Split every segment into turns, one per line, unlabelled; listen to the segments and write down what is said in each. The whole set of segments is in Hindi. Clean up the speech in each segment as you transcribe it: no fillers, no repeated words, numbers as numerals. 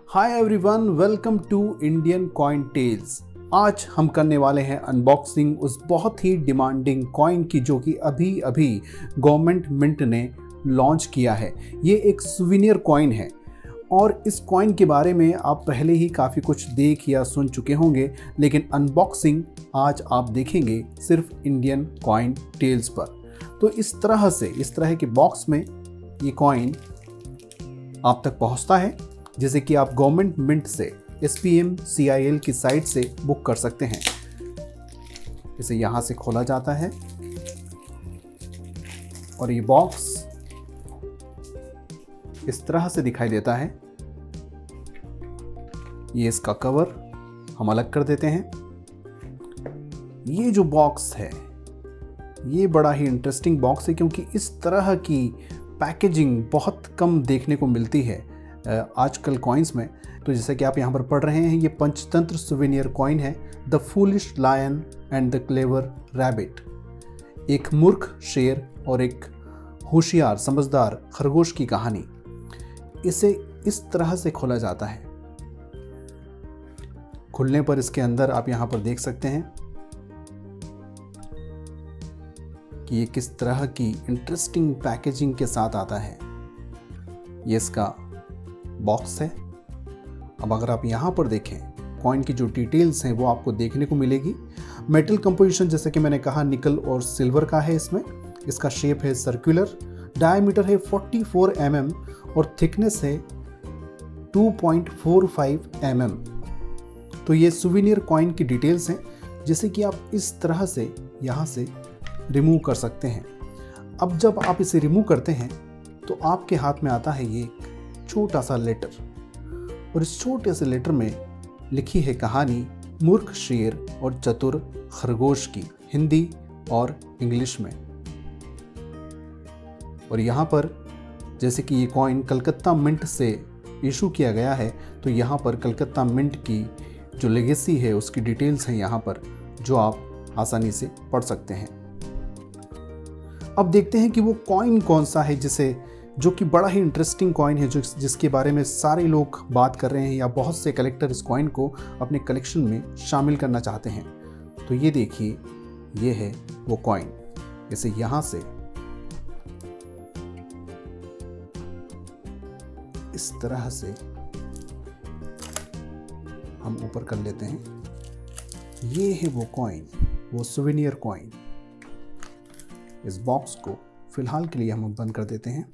Hi everyone, welcome to Indian coin tales. आज हम करने वाले हैं अनबॉक्सिंग उस बहुत ही डिमांडिंग कॉइन की जो कि अभी अभी गवर्नमेंट मिंट ने लॉन्च किया है। ये एक सुविनियर कॉइन है और इस कॉइन के बारे में आप पहले ही काफ़ी कुछ देख या सुन चुके होंगे, लेकिन अनबॉक्सिंग आज आप देखेंगे सिर्फ इंडियन कॉइन टेल्स पर। तो इस तरह के बॉक्स में ये कॉइन आप तक पहुंचता है, जिसे कि आप गवर्नमेंट मिंट से SPM CIL की साइट से बुक कर सकते हैं। इसे यहाँ से खोला जाता है और ये बॉक्स इस तरह से दिखाई देता है। ये इसका कवर हम अलग कर देते हैं। ये जो बॉक्स है ये बड़ा ही इंटरेस्टिंग बॉक्स है, क्योंकि इस तरह की पैकेजिंग बहुत कम देखने को मिलती है आजकल कॉइन्स में। तो जैसे कि आप यहाँ पर पढ़ रहे हैं, ये पंचतंत्र सुवेनियर कॉइन है, the foolish lion and the clever rabbit. एक मूर्ख शेर और एक होशियार समझदार खरगोश की कहानी। इसे इस तरह से खोला जाता है। खुलने पर इसके अंदर आप यहाँ पर देख सकते हैं कि ये किस तरह की इंटरेस्टिंग पैकेजिंग के साथ आता है। ये इसका बॉक्स है। अब अगर आप यहाँ पर देखें, कॉइन की जो डिटेल्स हैं वो आपको देखने को मिलेगी। मेटल कंपोजिशन जैसे कि मैंने कहा निकल और सिल्वर का है इसमें। इसका शेप है सर्कुलर, डायमीटर है 44 mm और थिकनेस है 2.45 mm। तो ये सुवेनियर कॉइन की डिटेल्स हैं, जिसे कि आप इस तरह से यहाँ से रिमूव कर सकते हैं। अब जब आप इसे रिमूव करते हैं तो आपके हाथ में आता है ये छोटा सा लेटर, और इस छोटे से लेटर में लिखी है कहानी मूर्ख शेर और चतुर खरगोश की, हिंदी और इंग्लिश में। और यहाँ पर जैसे कि ये कॉइन कलकत्ता मिंट से इशू किया गया है, तो यहाँ पर कलकत्ता मिंट की जो लेगेसी है उसकी डिटेल्स हैं यहाँ पर, जो आप आसानी से पढ़ सकते हैं। अब देखते हैं कि वो कॉइन कौन सा है जो कि बड़ा ही इंटरेस्टिंग कॉइन है, जिसके बारे में सारे लोग बात कर रहे हैं, या बहुत से कलेक्टर इस कॉइन को अपने कलेक्शन में शामिल करना चाहते हैं। तो ये देखिए, ये है वो कॉइन। इसे यहाँ से इस तरह से हम ऊपर कर लेते हैं। ये है वो कॉइन, वो सुवेनियर कॉइन। इस बॉक्स को फिलहाल के लिए हम बंद कर देते हैं।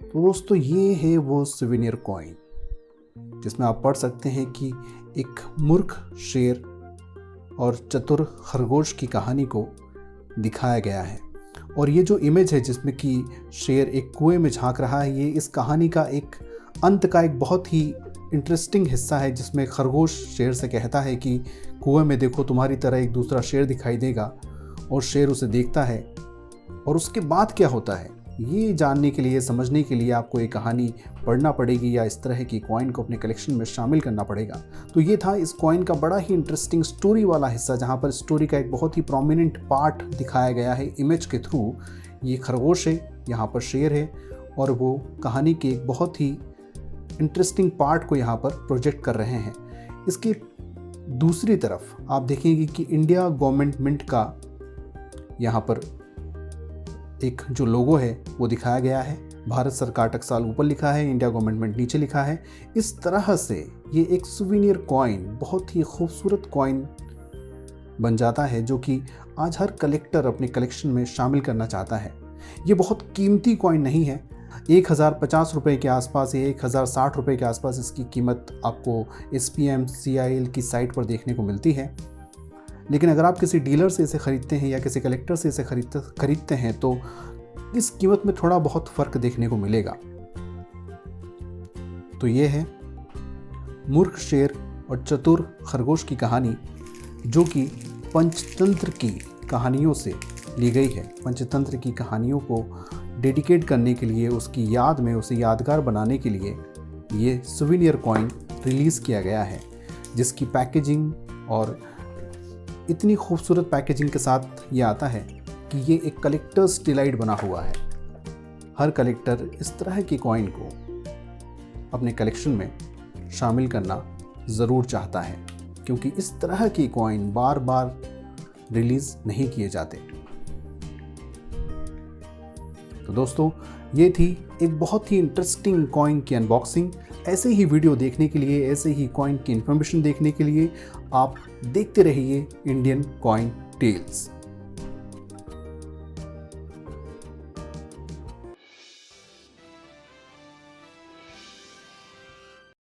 तो दोस्तों, ये है वो सुवेनियर कॉइन, जिसमें आप पढ़ सकते हैं कि एक मूर्ख शेर और चतुर खरगोश की कहानी को दिखाया गया है। और ये जो इमेज है जिसमें कि शेर एक कुएं में झांक रहा है, ये इस कहानी का एक अंत का एक बहुत ही इंटरेस्टिंग हिस्सा है, जिसमें खरगोश शेर से कहता है कि कुएं में देखो, तुम्हारी तरह एक दूसरा शेर दिखाई देगा। और शेर उसे देखता है, और उसके बाद क्या होता है ये जानने के लिए, समझने के लिए आपको ये कहानी पढ़ना पड़ेगी, या इस तरह की कॉइन को अपने कलेक्शन में शामिल करना पड़ेगा। तो ये था इस कॉइन का बड़ा ही इंटरेस्टिंग स्टोरी वाला हिस्सा, जहाँ पर स्टोरी का एक बहुत ही प्रोमिनेंट पार्ट दिखाया गया है इमेज के थ्रू। ये खरगोश है, यहाँ पर शेर है, और वो कहानी के एक बहुत ही इंटरेस्टिंग पार्ट को यहाँ पर प्रोजेक्ट कर रहे हैं। इसकी दूसरी तरफ आप देखेंगे कि इंडिया गवर्नमेंट मिंट का यहाँ पर एक जो लोगो है वो दिखाया गया है। भारत सरकार टकसाल ऊपर लिखा है, इंडिया गवर्नमेंट मिंट नीचे लिखा है। इस तरह से ये एक सुवेनियर कॉइन, बहुत ही खूबसूरत कॉइन बन जाता है, जो कि आज हर कलेक्टर अपने कलेक्शन में शामिल करना चाहता है। ये बहुत कीमती कॉइन नहीं है। 1050 रुपये के आसपास या 1060 रुपये के आसपास इसकी कीमत आपको SPM CIL की साइट पर देखने को मिलती है। लेकिन अगर आप किसी डीलर से इसे ख़रीदते हैं या किसी कलेक्टर से इसे खरीदते हैं तो इस कीमत में थोड़ा बहुत फ़र्क देखने को मिलेगा। तो ये है मूर्ख शेर और चतुर खरगोश की कहानी, जो कि पंचतंत्र की कहानियों से ली गई है। पंचतंत्र की कहानियों को डेडिकेट करने के लिए, उसकी याद में, उसे यादगार बनाने के लिए ये सुवेनियर कॉइन रिलीज़ किया गया है, जिसकी पैकेजिंग और इतनी खूबसूरत पैकेजिंग के साथ ये आता है कि ये एक कलेक्टर्स डिलाइट बना हुआ है। हर कलेक्टर इस तरह की कॉइन को अपने कलेक्शन में शामिल करना ज़रूर चाहता है, क्योंकि इस तरह की कॉइन बार बार रिलीज़ नहीं किए जाते। तो दोस्तों, ये थी एक बहुत ही इंटरेस्टिंग कॉइन की अनबॉक्सिंग। ऐसे ही वीडियो देखने के लिए, ऐसे ही कॉइन की इन्फॉर्मेशन देखने के लिए आप देखते रहिए इंडियन कॉइन टेल्स।